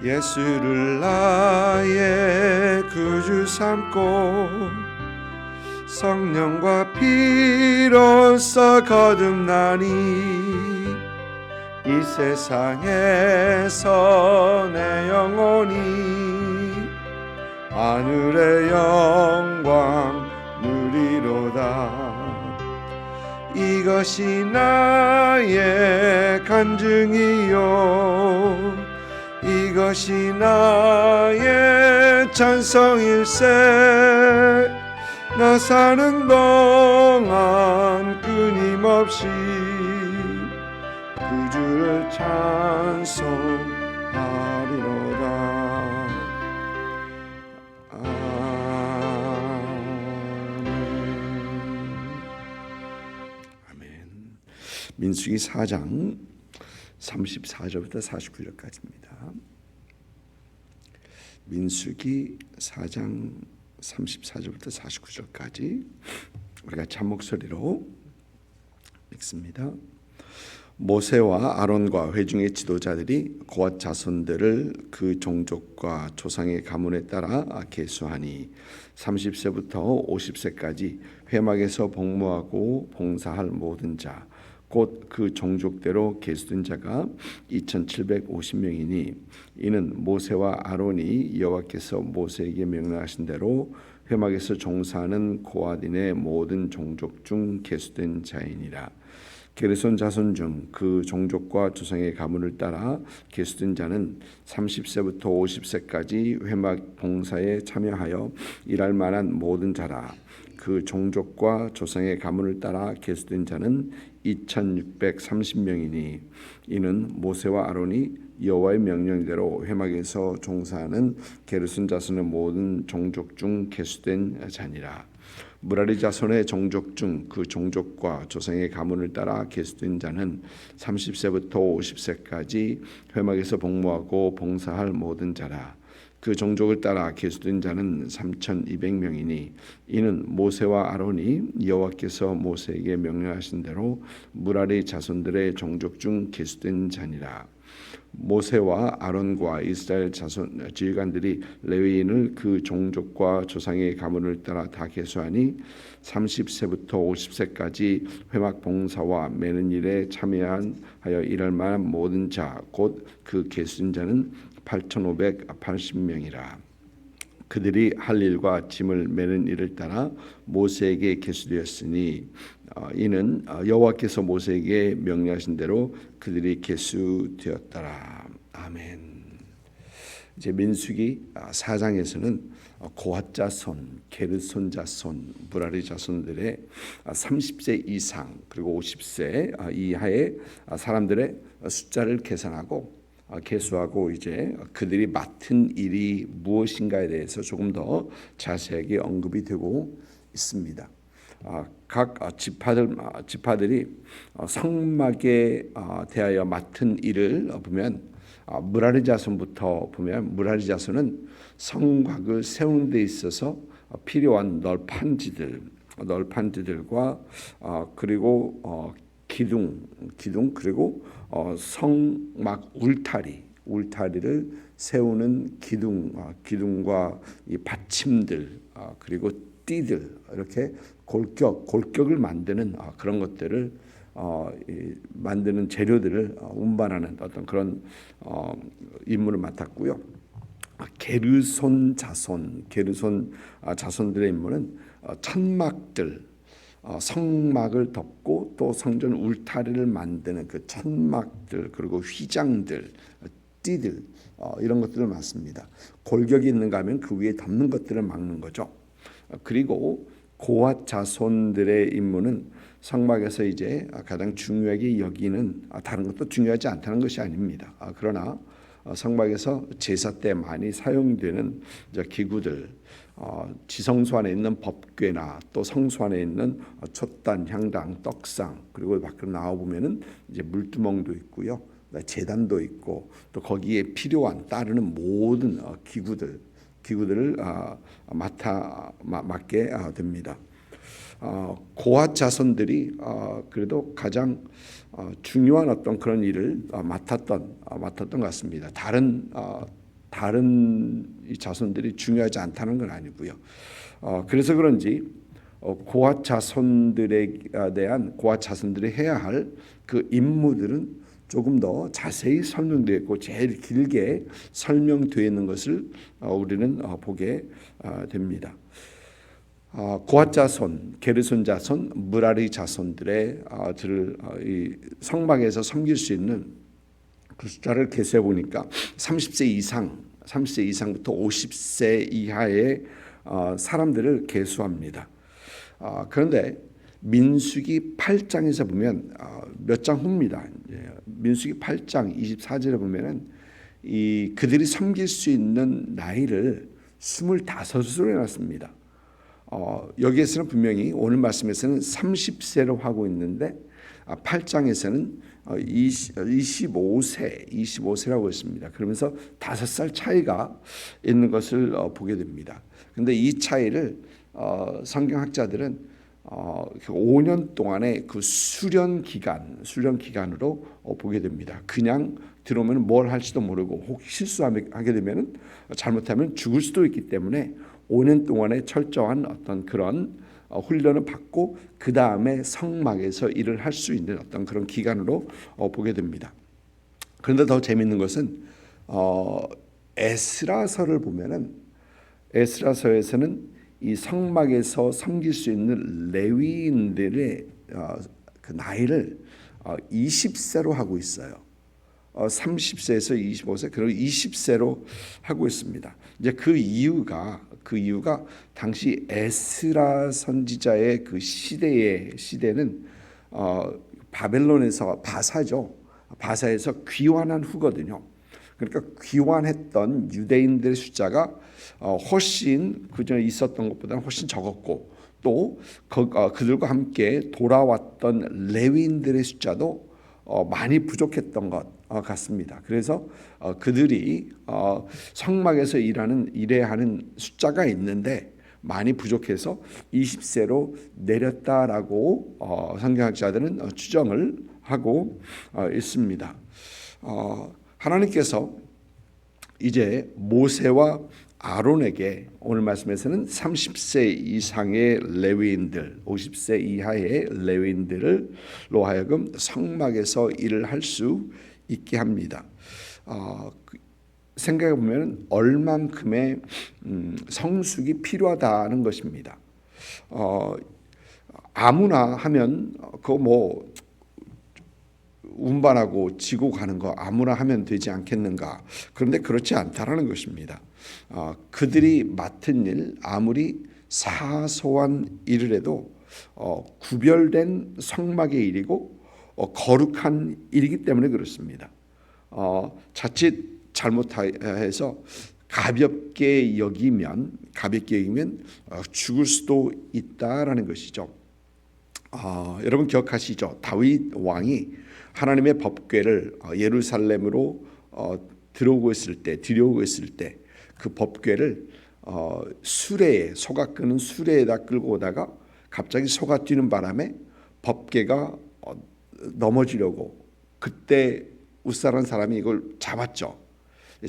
예수를 나의 구주 삼고 성령과 피로써 거듭나니 이 세상에서 내 영혼이 하늘의 영광 누리로다. 이것이 나의 간증이요 이것이 나의 찬성일세. 나 사는 동안 끊임없이 구주를 찬송하리로다. 아멘. 민수기 4장 34절부터 49절까지입니다. 민수기 4장 34절부터 49절까지 우리가 참목소리로 읽습니다. 모세와 아론과 회중의 지도자들이 고앗 자손들을 그 종족과 조상의 가문에 따라 계수하니 30세부터 50세까지 회막에서 복무하고 봉사할 모든 자 곧 그 종족대로 계수된 자가 2750명이니 이는 모세와 아론이 여호와께서 모세에게 명령하신 대로 회막에서 종사하는 고앗인의 모든 종족 중 계수된 자이니라. 게르손 자손 중 그 종족과 조상의 가문을 따라 계수된 자는 30세부터 50세까지 회막 봉사에 참여하여 일할 만한 모든 자라. 그 종족과 조상의 가문을 따라 계수된 자는 2630명이니 이는 모세와 아론이 여호와의 명령대로 회막에서 종사하는 게르손 자손의 모든 종족 중 계수된 자니라. 무라리 자손의 종족 중 그 종족과 조상의 가문을 따라 계수된 자는 30세부터 50세까지 회막에서 복무하고 봉사할 모든 자라. 그 종족을 따라 계수된 자는 3200명이니 이는 모세와 아론이 여호와께서 모세에게 명령하신 대로 무라리 자손들의 종족 중 계수된 자니라. 모세와 아론과 이스라엘 자손 지휘관들이 레위인을 그 종족과 조상의 가문을 따라 다 계수하니 30세부터 50세까지 회막 봉사와 매는 일에 참여하여 일할 만한 모든 자 곧 그 계수된 자는 8580명이라. 그들이 할 일과 짐을 매는 일을 따라 모세에게 계수되었으니 이는 여호와께서 모세에게 명령하신 대로 그들이 계수되었더라. 아멘. 이제 민수기 4장에서는 고앗 자손, 게르손 자손, 무라리 자손들의 30세 이상 그리고 50세 이하의 사람들의 숫자를 계산하고 계수하고 이제 그들이 맡은 일이 무엇인가에 대해서 조금 더 자세하게 언급이 되고 있습니다. 각 지파들이 성막에 대하여 맡은 일을 보면 무라리 자손부터 보면 무라리 자손은 성곽을 세우는 데 있어서 필요한 널판지들과 그리고 기둥 그리고 성막 울타리를 세우는 기둥과 이 받침들 그리고 띠들 이렇게 골격을 만드는 그런 것들을 만드는 재료들을 운반하는 어떤 그런 임무를 맡았고요. 게르손 자손들의 임무는 천막들 성막을 덮고 또 성전 울타리를 만드는 그 천막들 그리고 휘장들 띠들 이런 것들을 맡습니다. 골격이 있는가 하면 그 위에 덮는 것들을 막는 거죠. 그리고 고앗 자손들의 임무는 성막에서 이제 가장 중요하게 여기는 다른 것도 중요하지 않다는 것이 아닙니다. 그러나 성막에서 제사 때 많이 사용되는 기구들 지성소 안에 있는 법궤나 또 성소 안에 있는 촛단, 향당, 떡상 그리고 밖으로 나와 보면은 이제 물두멍도 있고요, 제단도 있고 또 거기에 필요한 따르는 모든 기구들을 맡게 됩니다. 고앗 자손들이 그래도 가장 중요한 어떤 그런 일을 맡았던 것 같습니다. 다른 다른 이 자손들이 중요하지 않다는 건 아니고요. 그래서 그런지 고아 자손들에 대한 고아 자손들이 해야 할 그 임무들은 조금 더 자세히 설명되어 있고 제일 길게 설명되어 있는 것을 우리는 보게 됩니다. 고핫 자손, 게르손 자손, 무라리 자손들의 이 성막에서 섬길 수 있는 그 숫자를 계수해 보니까 30세 이상부터 50세 이하의 사람들을 계수합니다. 그런데 민수기 8장에서 보면 몇 장 후입니다. 민수기 8장 24절에 보면은 이 그들이 섬길 수 있는 나이를 25으로 해놨습니다. 여기에서는 분명히 오늘 말씀에서는 30세로 하고 있는데 8장에서는 25세라고 했습니다. 그러면서 5살 차이가 있는 것을 보게 됩니다. 그런데 이 차이를 성경학자들은 5년 동안의 그 수련 기간으로 보게 됩니다. 그냥 들어오면 뭘 할지도 모르고 혹 실수하게 되면 잘못하면 죽을 수도 있기 때문에 5년 동안의 철저한 어떤 그런 훈련을 받고 그 다음에 성막에서 일을 할 수 있는 어떤 그런 기간으로 보게 됩니다. 그런데 더 재미있는 것은 에스라서를 보면은 에스라서에서는 이 성막에서 섬길 수 있는 레위인들의 그 나이를 20세로 하고 있어요. 30세에서 25세 그리고 20세로 하고 있습니다. 이제 그 이유가 당시 에스라 선지자의 그 시대는 바벨론에서 바사에서 귀환한 후거든요. 그러니까 귀환했던 유대인들의 숫자가 훨씬 그전에 있었던 것보다는 훨씬 적었고 또 그들과 함께 돌아왔던 레위인들의 숫자도 많이 부족했던 것 같습니다. 그래서 그들이 성막에서 일해야 하는 숫자가 있는데 많이 부족해서 20세로 내렸다라고 성경학자들은 추정을 하고 있습니다. 하나님께서 이제 모세와 아론에게 오늘 말씀에서는 30세 이상의 레위인들, 50세 이하의 레위인들로 하여금 성막에서 일을 할 수 있게 합니다. 생각해 보면 얼만큼의 성숙이 필요하다는 것입니다. 아무나 하면 그거 뭐 운반하고 지고 가는 거 아무나 하면 되지 않겠는가? 그런데 그렇지 않다라는 것입니다. 그들이 맡은 일 아무리 사소한 일을 해도 구별된 성막의 일이고 거룩한 일이기 때문에 그렇습니다. 자칫 잘못해서 가볍게 여기면 죽을 수도 있다라는 것이죠. 여러분 기억하시죠? 다윗 왕이 하나님의 법궤를 예루살렘으로 들여오고 있을 때 그 법궤를 소가 끄는 수레에다 끌고 오다가 갑자기 소가 뛰는 바람에 법궤가 넘어지려고 그때 웃사란 사람이 이걸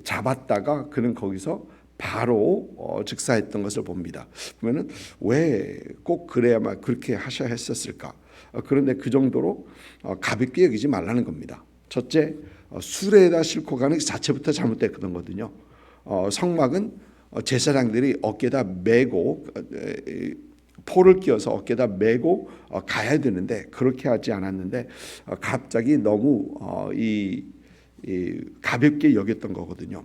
잡았다가 그는 거기서 바로 즉사했던 것을 봅니다. 보면은 왜 꼭 그래야만 그렇게 하셔야 했었을까? 그런데 그 정도로 가볍게 여기지 말라는 겁니다. 첫째, 수레에다 싣고 가는 그 자체부터 잘못됐던 거거든요. 성막은 제사장들이 어깨에다 메고 포를 끼워서 어깨에다 메고 가야 되는데 그렇게 하지 않았는데 갑자기 너무 가볍게 여겼던 거거든요.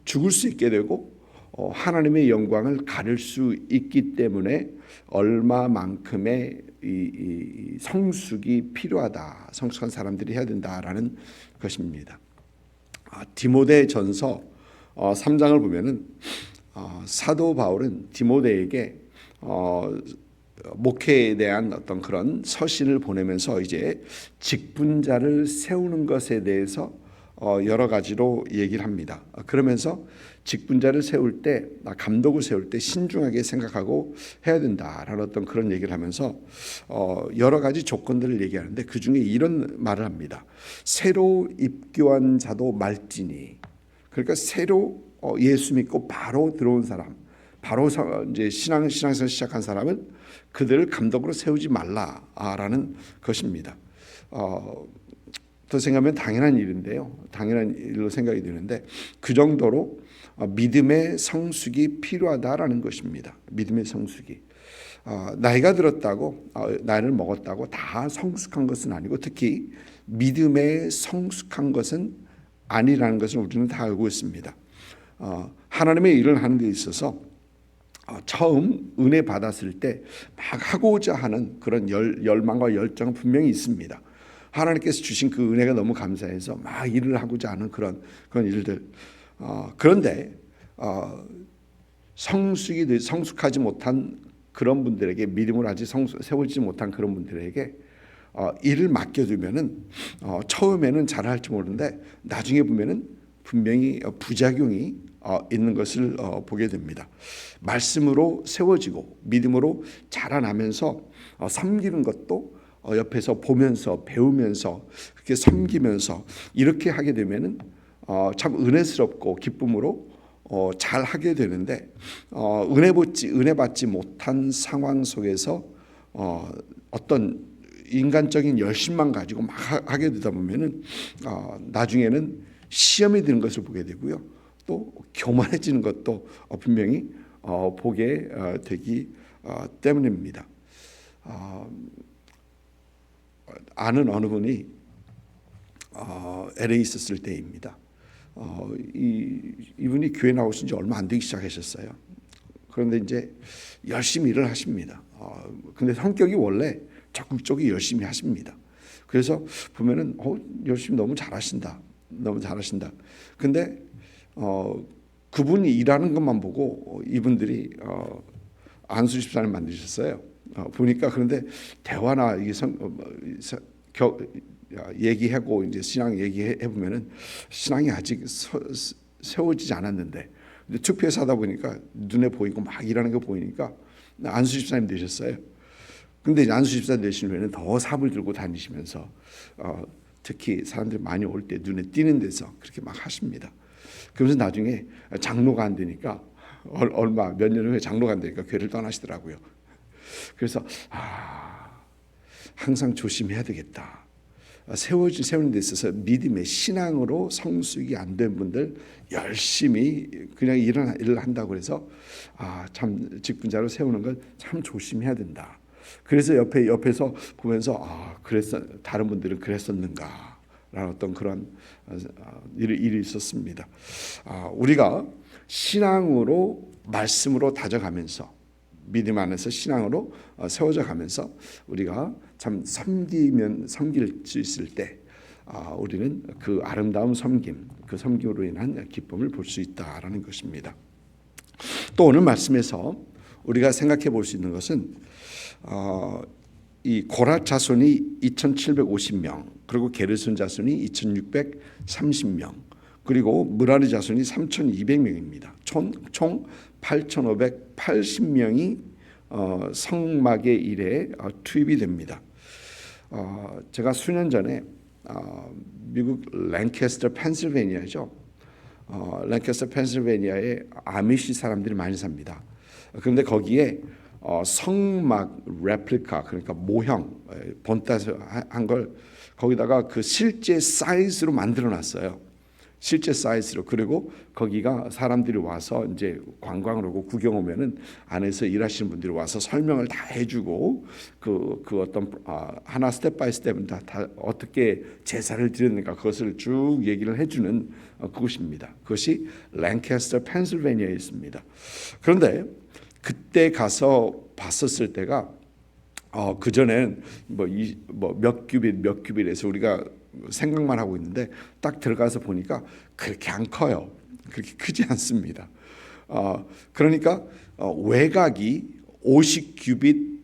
죽을 수 있게 되고 하나님의 영광을 가릴 수 있기 때문에 얼마만큼의 이 성숙이 필요하다. 성숙한 사람들이 해야 된다라는 것입니다. 디모데전서 3장을 보면은 사도 바울은 디모데에게 목회에 대한 어떤 그런 서신을 보내면서 이제 직분자를 세우는 것에 대해서 여러 가지로 얘기를 합니다. 그러면서 직분자를 세울 때, 감독을 세울 때 신중하게 생각하고 해야 된다라는 어떤 그런 얘기를 하면서 여러 가지 조건들을 얘기하는데 그 중에 이런 말을 합니다. 새로 입교한 자도 말지니, 그러니까 새로 예수 믿고 바로 들어온 사람, 바로 이제 신앙생활 시작한 사람은 그들을 감독으로 세우지 말라라는 것입니다. 더 생각하면 당연한 일인데요. 당연한 일로 생각이 드는데 그 정도로 믿음의 성숙이 필요하다라는 것입니다. 믿음의 성숙이. 나이가 들었다고 나이를 먹었다고 다 성숙한 것은 아니고 특히 믿음의 성숙한 것은 아니라는 것을 우리는 다 알고 있습니다. 하나님의 일을 하는 데 있어서 처음 은혜 받았을 때 막 하고자 하는 그런 열망과 열정은 분명히 있습니다. 하나님께서 주신 그 은혜가 너무 감사해서 막 일을 하고자 하는 그런 일들. 그런데 성숙하지 못한 그런 분들에게, 믿음을 아직 세우지 못한 그런 분들에게 일을 맡겨두면은 처음에는 잘할지 모르는데 나중에 보면은 분명히 부작용이 있는 것을 보게 됩니다. 말씀으로 세워지고 믿음으로 자라나면서 섬기는 것도 옆에서 보면서 배우면서 그렇게 섬기면서 이렇게 하게 되면은 참 은혜스럽고 기쁨으로 잘 하게 되는데 은혜 받지 못한 상황 속에서 어떤 인간적인 열심만 가지고 막 하게 되다 보면은 나중에는 시험이 드는 것을 보게 되고요. 또 교만해지는 것도 분명히 보게 되기 때문입니다. 아는 어느 분이 LA 있었을 때입니다. 이분이 교회 나오신 지 얼마 안 되기 시작하셨어요. 그런데 이제 열심히 일을 하십니다. 근데 성격이 원래 적극적으로 열심히 하십니다. 그래서 보면은 열심히 너무 잘하신다. 근데 그분이 일하는 것만 보고 이분들이 안수 집사님 만드셨어요. 보니까 그런데 대화나 이게 얘기하고 이제 신앙 얘기해 보면은 신앙이 아직 세워지지 않았는데 투표해서 하다 보니까 눈에 보이고 막 일하는 거 보이니까 안수 집사님 되셨어요. 근데 안수 집사님 되신 후에는 더 삽을 들고 다니시면서 특히 사람들이 많이 올 때 눈에 띄는 데서 그렇게 막 하십니다. 그러면서 나중에 장로가 안 되니까 몇 년 후에 장로가 안 되니까 교회를 떠나시더라고요. 그래서 항상 조심해야 되겠다. 세우는 데 있어서 믿음의 신앙으로 성숙이 안 된 분들 열심히 그냥 일을 한다고 해서 참 직분자로 세우는 건 참 조심해야 된다. 그래서 옆에서 보면서 다른 분들은 그랬었는가라는 어떤 그런 일이 있었습니다. 우리가 신앙으로 말씀으로 다져가면서 믿음 안에서 신앙으로 세워져 가면서 우리가 참 섬길 수 있을 때 우리는 그 아름다운 섬김, 그 섬김으로 인한 기쁨을 볼 수 있다라는 것입니다. 또 오늘 말씀에서 우리가 생각해 볼 수 있는 것은 이 고라 자손이 2,750명, 그리고 게르손 자손이 2,630명, 그리고 므라리 자손이 3,200명입니다. 총 8,580명이 성막의 일에 투입이 됩니다. 제가 수년 전에 미국 랭캐스터 펜실베니아죠. 랭캐스터 펜실베니아에 아미시 사람들이 많이 삽니다. 그런데 거기에 성막 레플리카, 그러니까 모형 본따서 한 걸 거기다가 그 실제 사이즈로 만들어 놨어요. 실제 사이즈로. 그리고 거기가 사람들이 와서 이제 관광을 오고 구경 오면은 안에서 일하시는 분들이 와서 설명을 다 해주고 그 어떤 하나 스텝 바이 스텝은 다 어떻게 제사를 드렸는가 그것을 쭉 얘기를 해주는 그곳입니다. 그것이 랭캐스터 펜실베니아에 있습니다. 그런데 그때 가서 봤었을 때가 그 전엔 몇 큐빗에서 우리가 생각만 하고 있는데 딱 들어가서 보니까 그렇게 안 커요. 그렇게 크지 않습니다. 그러니까 외곽이 50큐빗,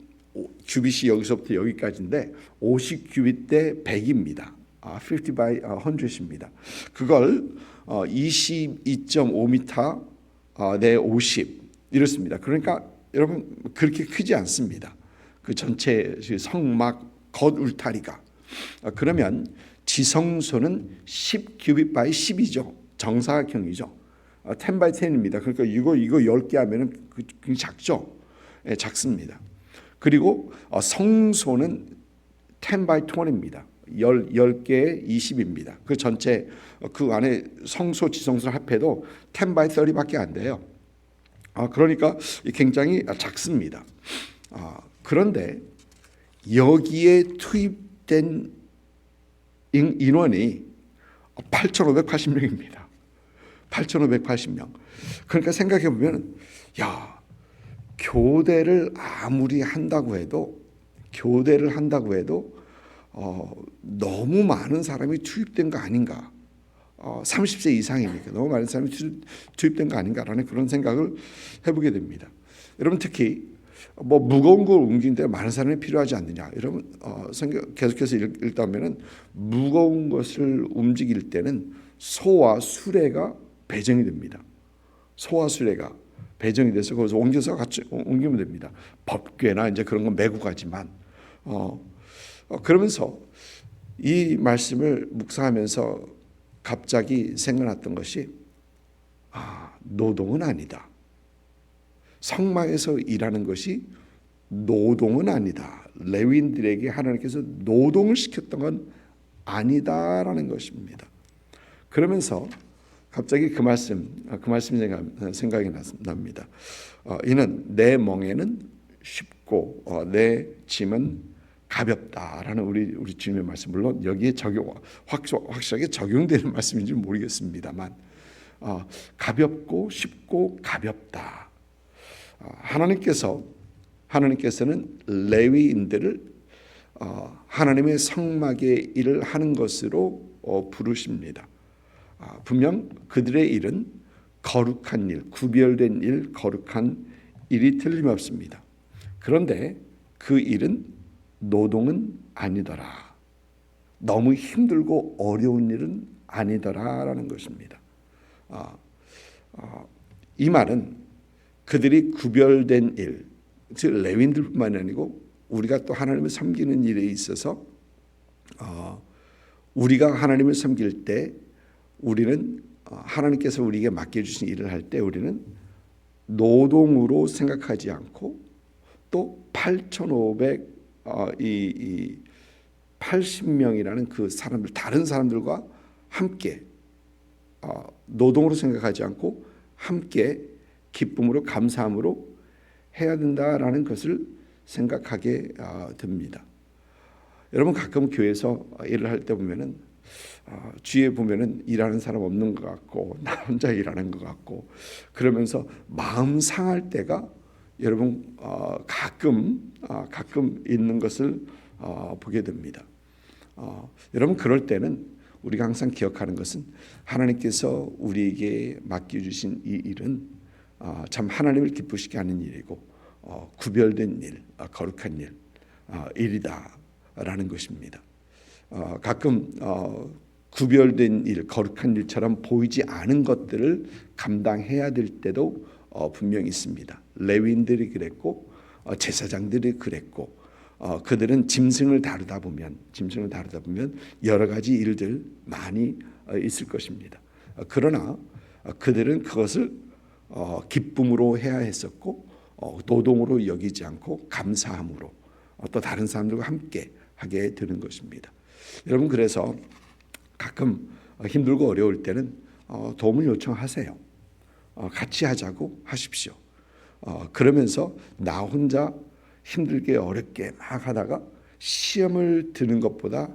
큐빗이 여기서부터 여기까지인데 50큐빗 대 100입니다. 50 by 100입니다. 그걸 22.5m 내 50 이렇습니다. 그러니까 여러분 그렇게 크지 않습니다. 그 전체 성막 겉 울타리가. 그러면 지성소는 10 큐빗 바이 10이죠. 정사각형이죠. 10 by 10입니다. 그러니까 이거 10개 하면은 굉장히 작죠. 예, 작습니다. 그리고 성소는 10 by 20입니다. 10개에 20입니다. 그 전체 그 안에 성소 지성소 합해도 10 by 30밖에 안 돼요. 그러니까 굉장히 작습니다. 그런데 여기에 투입된 인원이 8,580명입니다. 8,580명. 그러니까 생각해 보면, 교대를 아무리 한다고 해도 너무 많은 사람이 투입된 거 아닌가? 30세 이상이니까 너무 많은 사람이 투입된 거 아닌가라는 그런 생각을 해보게 됩니다. 여러분, 특히 무거운 걸 옮기는 데 많은 사람이 필요하지 않느냐? 여러분, 계속해서 읽다면은 무거운 것을 움직일 때는 소와 수레가 배정이 됩니다. 소와 수레가 배정이 돼서 거기서 옮겨서 같이 옮기면 됩니다. 법궤나 이제 그런 건 메고 가지만, 그러면서 이 말씀을 묵상하면서 갑자기 생각났던 것이, 노동은 아니다. 성막에서 일하는 것이 노동은 아니다. 레위인들에게 하나님께서 노동을 시켰던 건 아니다라는 것입니다. 그러면서 갑자기 그 말씀이 생각이 납니다. 이는 내 멍에는 쉽고 내 짐은 가볍다라는 우리 주님의 말씀, 물론 여기에 확실하게 적용되는 말씀인지 모르겠습니다만, 가볍고 쉽고 가볍다. 하나님께서는 레위인들을 하나님의 성막의 일을 하는 것으로 부르십니다. 분명 그들의 일은 거룩한 일, 구별된 일, 거룩한 일이 틀림없습니다. 그런데 그 일은 노동은 아니더라. 너무 힘들고 어려운 일은 아니더라라는 것입니다. 이 말은 그들이 구별된 일, 즉 레위인들뿐만이 아니고 우리가 또 하나님을 섬기는 일에 있어서 우리가 하나님을 섬길 때 우리는 하나님께서 우리에게 맡겨주신 일을 할 때 우리는 노동으로 생각하지 않고 또 80명이라는 그 사람들, 다른 사람들과 함께 노동으로 생각하지 않고 함께 기쁨으로 감사함으로 해야 된다라는 것을 생각하게 됩니다. 여러분, 가끔 교회에서 일을 할 때 보면은 주위에 보면은 일하는 사람 없는 것 같고 나 혼자 일하는 것 같고 그러면서 마음 상할 때가 여러분 가끔 있는 것을 보게 됩니다. 여러분, 그럴 때는 우리가 항상 기억하는 것은 하나님께서 우리에게 맡겨주신 이 일은 참 하나님을 기쁘시게 하는 일이고 구별된 일, 거룩한 일이다라는 것입니다. 가끔 구별된 일, 거룩한 일처럼 보이지 않은 것들을 감당해야 될 때도 분명히 있습니다. 레위인들이 그랬고 제사장들이 그랬고 그들은 짐승을 다루다 보면 여러 가지 일들 많이 있을 것입니다. 그러나 그들은 그것을 기쁨으로 해야 했었고 노동으로 여기지 않고 감사함으로 또 다른 사람들과 함께 하게 되는 것입니다. 여러분, 그래서 가끔 힘들고 어려울 때는 도움을 요청하세요. 같이 하자고 하십시오. 그러면서 나 혼자 힘들게 어렵게 막 하다가 시험을 드는 것보다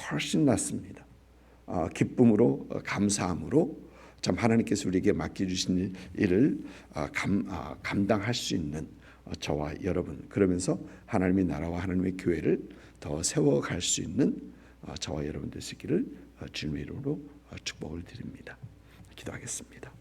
훨씬 낫습니다. 기쁨으로 감사함으로 참 하나님께서 우리에게 맡겨주신 일을 감당할 수 있는 저와 여러분, 그러면서 하나님의 나라와 하나님의 교회를 더 세워갈 수 있는 저와 여러분 되시기를 주님의 이름으로 축복을 드립니다. 기도하겠습니다.